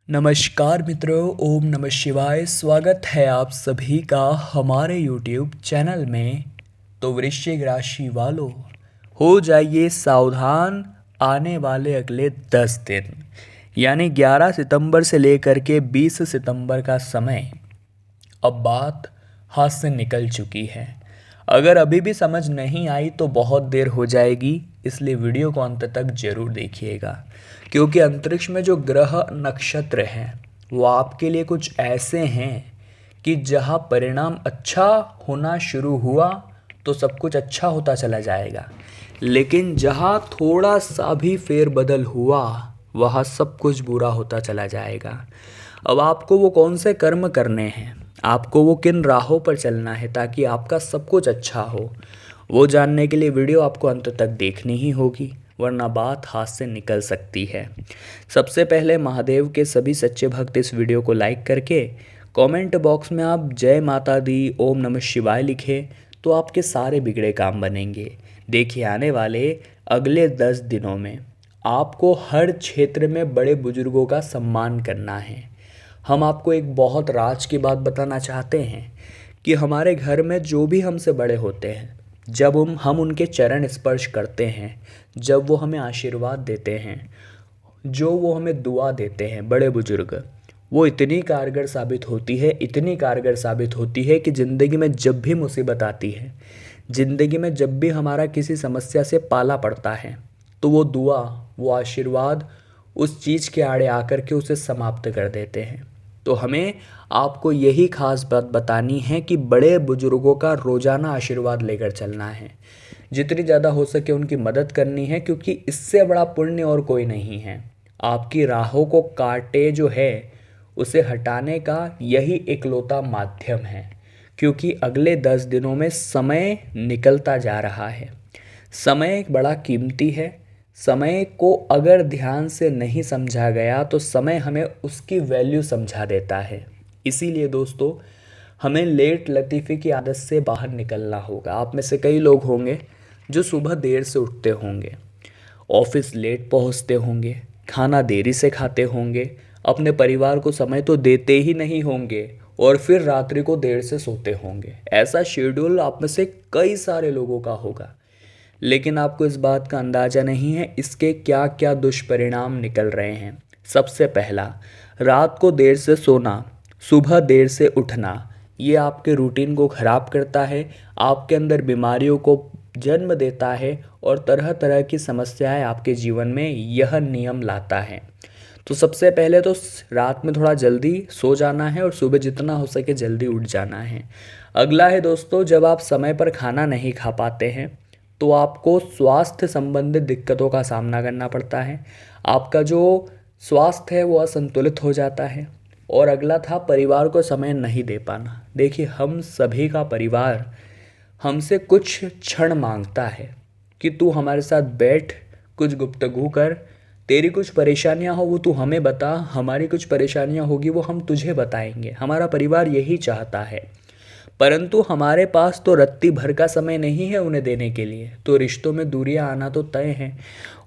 नमस्कार मित्रों, ओम नमः शिवाय। स्वागत है आप सभी का हमारे YouTube चैनल में। तो वृश्चिक राशि वालों, हो जाइए सावधान। आने वाले अगले 10 दिन यानी 11 सितंबर से लेकर के 20 सितंबर का समय अब बात हाथ से निकल चुकी है। अगर अभी भी समझ नहीं आई तो बहुत देर हो जाएगी, इसलिए वीडियो को अंत तक जरूर देखिएगा, क्योंकि अंतरिक्ष में जो ग्रह नक्षत्र हैं वो आपके लिए कुछ ऐसे हैं कि जहाँ परिणाम अच्छा होना शुरू हुआ तो सब कुछ अच्छा होता चला जाएगा, लेकिन जहाँ थोड़ा सा भी फेरबदल हुआ वहाँ सब कुछ बुरा होता चला जाएगा। अब आपको वो कौन से कर्म करने हैं, आपको वो किन राहों पर चलना है ताकि आपका सब कुछ अच्छा हो, वो जानने के लिए वीडियो आपको अंत तक देखनी ही होगी, वरना बात हाथ से निकल सकती है। सबसे पहले महादेव के सभी सच्चे भक्त इस वीडियो को लाइक करके कमेंट बॉक्स में आप जय माता दी, ओम नमः शिवाय लिखें तो आपके सारे बिगड़े काम बनेंगे। देखिए, आने वाले अगले 10 दिनों में आपको हर क्षेत्र में बड़े बुजुर्गों का सम्मान करना है। हम आपको एक बहुत राज की बात बताना चाहते हैं कि हमारे घर में जो भी हमसे बड़े होते हैं, जब हम उनके चरण स्पर्श करते हैं, जब वो हमें आशीर्वाद देते हैं, जो वो हमें दुआ देते हैं, बड़े बुजुर्ग, वो इतनी कारगर साबित होती है, इतनी कारगर साबित होती है कि ज़िंदगी में जब भी मुसीबत आती है, ज़िंदगी में जब भी हमारा किसी समस्या से पाला पड़ता है, तो वो दुआ, वो आशीर्वाद उस चीज़ के आड़े आकर के उसे समाप्त कर देते हैं। तो हमें आपको यही खास बात बतानी है कि बड़े बुजुर्गों का रोज़ाना आशीर्वाद लेकर चलना है, जितनी ज़्यादा हो सके उनकी मदद करनी है, क्योंकि इससे बड़ा पुण्य और कोई नहीं है। आपकी राहों को काटे जो है उसे हटाने का यही इकलौता माध्यम है, क्योंकि अगले 10 दिनों में समय निकलता जा रहा है। समय एक बड़ा कीमती है। समय को अगर ध्यान से नहीं समझा गया तो समय हमें उसकी वैल्यू समझा देता है। इसीलिए दोस्तों, हमें लेट लतीफ़ी की आदत से बाहर निकलना होगा। आप में से कई लोग होंगे जो सुबह देर से उठते होंगे, ऑफिस लेट पहुंचते होंगे, खाना देरी से खाते होंगे, अपने परिवार को समय तो देते ही नहीं होंगे और फिर रात्रि को देर से सोते होंगे। ऐसा शेड्यूल आप में से कई सारे लोगों का होगा, लेकिन आपको इस बात का अंदाज़ा नहीं है इसके क्या क्या दुष्परिणाम निकल रहे हैं। सबसे पहला, रात को देर से सोना, सुबह देर से उठना, ये आपके रूटीन को ख़राब करता है, आपके अंदर बीमारियों को जन्म देता है और तरह तरह की समस्याएं आपके जीवन में यह नियम लाता है। तो सबसे पहले तो रात में थोड़ा जल्दी सो जाना है और सुबह जितना हो सके जल्दी उठ जाना है। अगला है दोस्तों, जब आप समय पर खाना नहीं खा पाते हैं तो आपको स्वास्थ्य संबंधित दिक्कतों का सामना करना पड़ता है। आपका जो स्वास्थ्य है वो असंतुलित हो जाता है। और अगला था परिवार को समय नहीं दे पाना। देखिए, हम सभी का परिवार हमसे कुछ क्षण मांगता है कि तू हमारे साथ बैठ, कुछ गुफ्तगू कर, तेरी कुछ परेशानियां हो वो तू हमें बता, हमारी कुछ परेशानियां होगी वो हम तुझे बताएंगे। हमारा परिवार यही चाहता है, परंतु हमारे पास तो रत्ती भर का समय नहीं है उन्हें देने के लिए, तो रिश्तों में दूरियां आना तो तय है।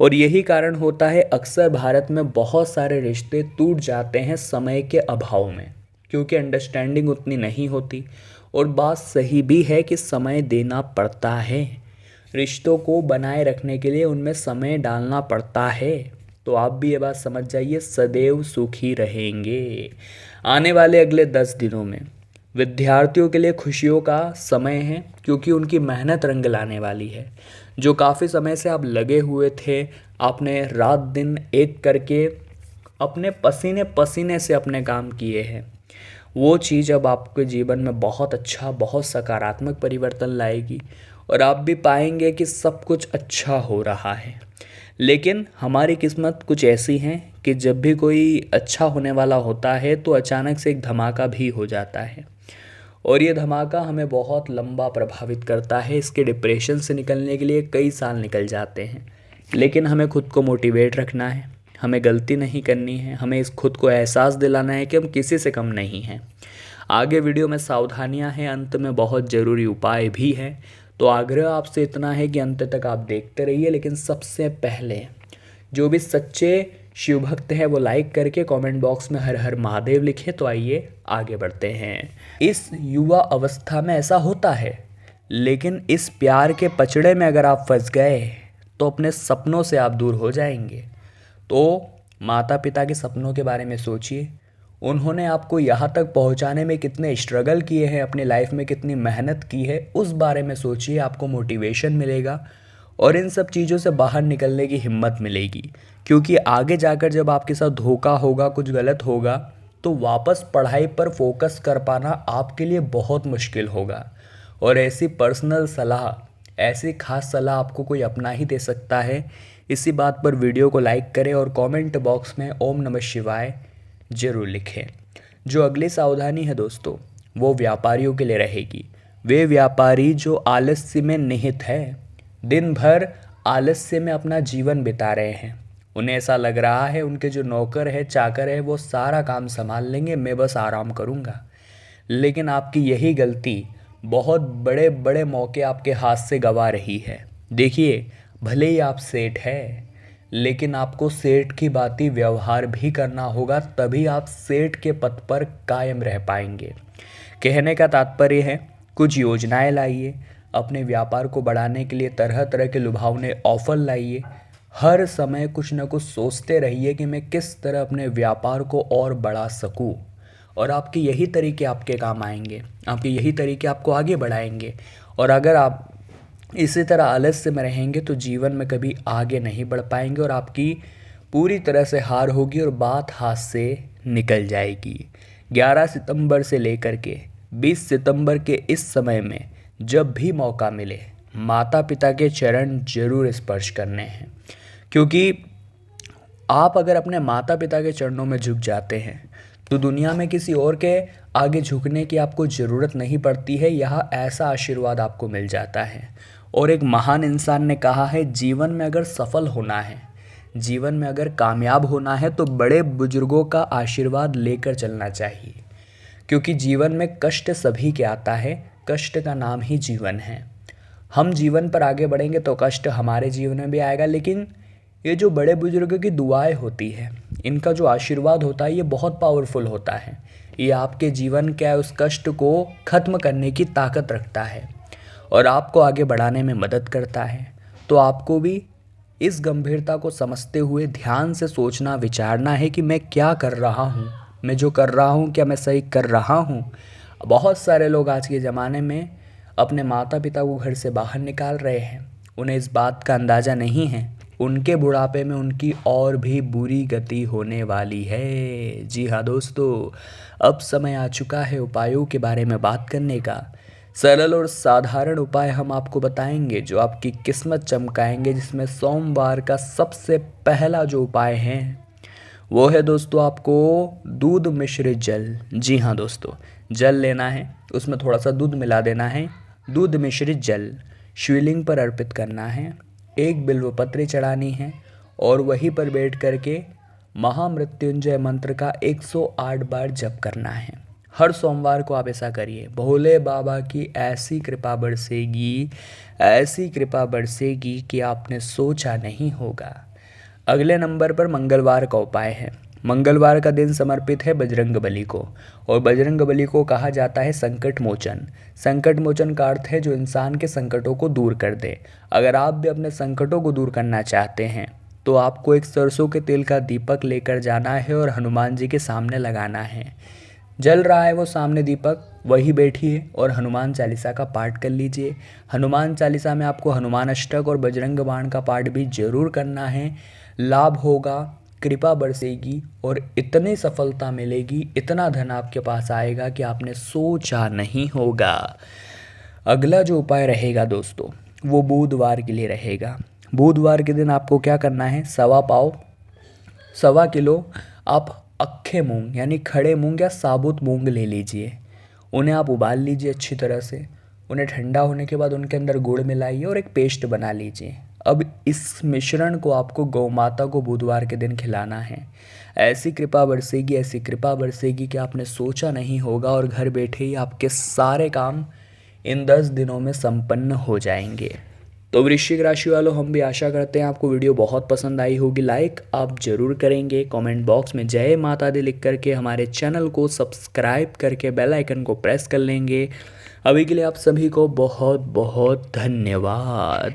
और यही कारण होता है अक्सर भारत में बहुत सारे रिश्ते टूट जाते हैं समय के अभाव में, क्योंकि अंडरस्टैंडिंग उतनी नहीं होती। और बात सही भी है कि समय देना पड़ता है, रिश्तों को बनाए रखने के लिए उनमें समय डालना पड़ता है। तो आप भी ये बात समझ जाइए, सदैव सुखी रहेंगे। आने वाले अगले 10 दिनों में विद्यार्थियों के लिए खुशियों का समय है, क्योंकि उनकी मेहनत रंग लाने वाली है। जो काफ़ी समय से आप लगे हुए थे, आपने रात दिन एक करके अपने पसीने पसीने से अपने काम किए हैं, वो चीज़ अब आपके जीवन में बहुत अच्छा, बहुत सकारात्मक परिवर्तन लाएगी और आप भी पाएंगे कि सब कुछ अच्छा हो रहा है। लेकिन हमारी किस्मत कुछ ऐसी है कि जब भी कोई अच्छा होने वाला होता है तो अचानक से एक धमाका भी हो जाता है, और ये धमाका हमें बहुत लंबा प्रभावित करता है। इसके डिप्रेशन से निकलने के लिए कई साल निकल जाते हैं, लेकिन हमें खुद को मोटिवेट रखना है, हमें गलती नहीं करनी है, हमें इस खुद को एहसास दिलाना है कि हम किसी से कम नहीं हैं। आगे वीडियो में सावधानियां हैं, अंत में बहुत ज़रूरी उपाय भी हैं। तो आग्रह आपसे इतना है कि अंत तक आप देखते रहिए। लेकिन सबसे पहले जो भी सच्चे शिव भक्त हैं वो लाइक करके कमेंट बॉक्स में हर हर महादेव लिखे। तो आइए आगे बढ़ते हैं। इस युवा अवस्था में ऐसा होता है, लेकिन इस प्यार के पचड़े में अगर आप फंस गए तो अपने सपनों से आप दूर हो जाएंगे। तो माता पिता के सपनों के बारे में सोचिए, उन्होंने आपको यहाँ तक पहुँचाने में कितने स्ट्रगल किए हैं, अपनी लाइफ में कितनी मेहनत की है, उस बारे में सोचिए। आपको मोटिवेशन मिलेगा और इन सब चीज़ों से बाहर निकलने की हिम्मत मिलेगी। क्योंकि आगे जाकर जब आपके साथ धोखा होगा, कुछ गलत होगा, तो वापस पढ़ाई पर फोकस कर पाना आपके लिए बहुत मुश्किल होगा। और ऐसी पर्सनल सलाह, ऐसी खास सलाह आपको कोई अपना ही दे सकता है। इसी बात पर वीडियो को लाइक करें और कमेंट बॉक्स में ओम नमः शिवाय जरूर लिखें। जो अगली सावधानी है दोस्तों, वो व्यापारियों के लिए रहेगी। वे व्यापारी जो आलस्य में निहित है, दिन भर आलस्य में अपना जीवन बिता रहे हैं। उन्हें ऐसा लग रहा है उनके जो नौकर है, चाकर है, वो सारा काम संभाल लेंगे, मैं बस आराम करूँगा। लेकिन आपकी यही गलती बहुत बड़े बड़े मौके आपके हाथ से गंवा रही है। देखिए, भले ही आप सेठ है, लेकिन आपको सेठ की बाती व्यवहार भी करना होगा, तभी आप सेठ के पद पर कायम रह पाएंगे। कहने का तात्पर्य है, कुछ योजनाएं लाइए, अपने व्यापार को बढ़ाने के लिए तरह तरह के लुभावने ऑफर लाइए। हर समय कुछ न कुछ सोचते रहिए कि मैं किस तरह अपने व्यापार को और बढ़ा सकूं। और आपके यही तरीके आपके काम आएंगे, आपके यही तरीके आपको आगे बढ़ाएंगे। और अगर आप इसी तरह आलस्य में रहेंगे तो जीवन में कभी आगे नहीं बढ़ पाएंगे और आपकी पूरी तरह से हार होगी और बात हाथ से निकल जाएगी। 11 सितंबर से लेकर के 20 सितंबर के इस समय में जब भी मौका मिले, माता पिता के चरण जरूर स्पर्श करने हैं। क्योंकि आप अगर अपने माता पिता के चरणों में झुक जाते हैं तो दुनिया में किसी और के आगे झुकने की आपको ज़रूरत नहीं पड़ती है। यहाँ ऐसा आशीर्वाद आपको मिल जाता है। और एक महान इंसान ने कहा है, जीवन में अगर सफल होना है, जीवन में अगर कामयाब होना है तो बड़े बुजुर्गों का आशीर्वाद लेकर चलना चाहिए। क्योंकि जीवन में कष्ट सभी के आता है, कष्ट का नाम ही जीवन है। हम जीवन पर आगे बढ़ेंगे तो कष्ट हमारे जीवन में भी आएगा, लेकिन ये जो बड़े बुजुर्गों की दुआएं होती है, इनका जो आशीर्वाद होता है, ये बहुत पावरफुल होता है। ये आपके जीवन के उस कष्ट को ख़त्म करने की ताकत रखता है और आपको आगे बढ़ाने में मदद करता है। तो आपको भी इस गंभीरता को समझते हुए ध्यान से सोचना विचारना है कि मैं क्या कर रहा हूँ, मैं जो कर रहा हूँ क्या मैं सही कर रहा हूँ। बहुत सारे लोग आज के ज़माने में अपने माता पिता को घर से बाहर निकाल रहे हैं, उन्हें इस बात का अंदाज़ा नहीं है उनके बुढ़ापे में उनकी और भी बुरी गति होने वाली है। जी हाँ दोस्तों, अब समय आ चुका है उपायों के बारे में बात करने का। सरल और साधारण उपाय हम आपको बताएंगे जो आपकी किस्मत चमकाएंगे, जिसमें सोमवार का सबसे पहला जो उपाय है वो है दोस्तों आपको दूध मिश्रित जल। जी हाँ दोस्तों, जल लेना है, उसमें थोड़ा सा दूध मिला देना है। दूध मिश्रित जल शिवलिंग पर अर्पित करना है, एक बिल्वपत्री चढ़ानी है और वहीं पर बैठ करके महामृत्युंजय मंत्र का 108 बार जप करना है। हर सोमवार को आप ऐसा करिए। भोले बाबा की ऐसी कृपा बरसेगी, ऐसी कृपा बरसेगी कि आपने सोचा नहीं होगा। अगले नंबर पर मंगलवार का उपाय है। मंगलवार का दिन समर्पित है बजरंगबली को, और बजरंगबली को कहा जाता है संकट मोचन। संकट मोचन का अर्थ है जो इंसान के संकटों को दूर कर दे। अगर आप भी अपने संकटों को दूर करना चाहते हैं तो आपको एक सरसों के तेल का दीपक लेकर जाना है और हनुमान जी के सामने लगाना है। जल रहा है वो सामने दीपक, वही बैठिए और हनुमान चालीसा का पाठ कर लीजिए। हनुमान चालीसा में आपको हनुमान अष्टक और बजरंग बाण का पाठ भी जरूर करना है। लाभ होगा, कृपा बरसेगी और इतनी सफलता मिलेगी, इतना धन आपके पास आएगा कि आपने सोचा नहीं होगा। अगला जो उपाय रहेगा दोस्तों वो बुधवार के लिए रहेगा। बुधवार के दिन आपको क्या करना है, सवा किलो आप अक्खे मूंग यानी खड़े मूंग या साबुत मूंग ले लीजिए। उन्हें आप उबाल लीजिए अच्छी तरह से। उन्हें ठंडा होने के बाद उनके अंदर गुड़ मिलाइए और एक पेस्ट बना लीजिए। अब इस मिश्रण को आपको गौ माता को बुधवार के दिन खिलाना है। ऐसी कृपा बरसेगी, ऐसी कृपा बरसेगी कि आपने सोचा नहीं होगा और घर बैठे ही आपके सारे काम इन 10 दिनों में संपन्न हो जाएंगे। तो वृश्चिक राशि वालों, हम भी आशा करते हैं आपको वीडियो बहुत पसंद आई होगी। लाइक आप ज़रूर करेंगे, कमेंट बॉक्स में जय माता दी लिख करके हमारे चैनल को सब्सक्राइब करके बेल आइकन को प्रेस कर लेंगे। अभी के लिए आप सभी को बहुत बहुत धन्यवाद।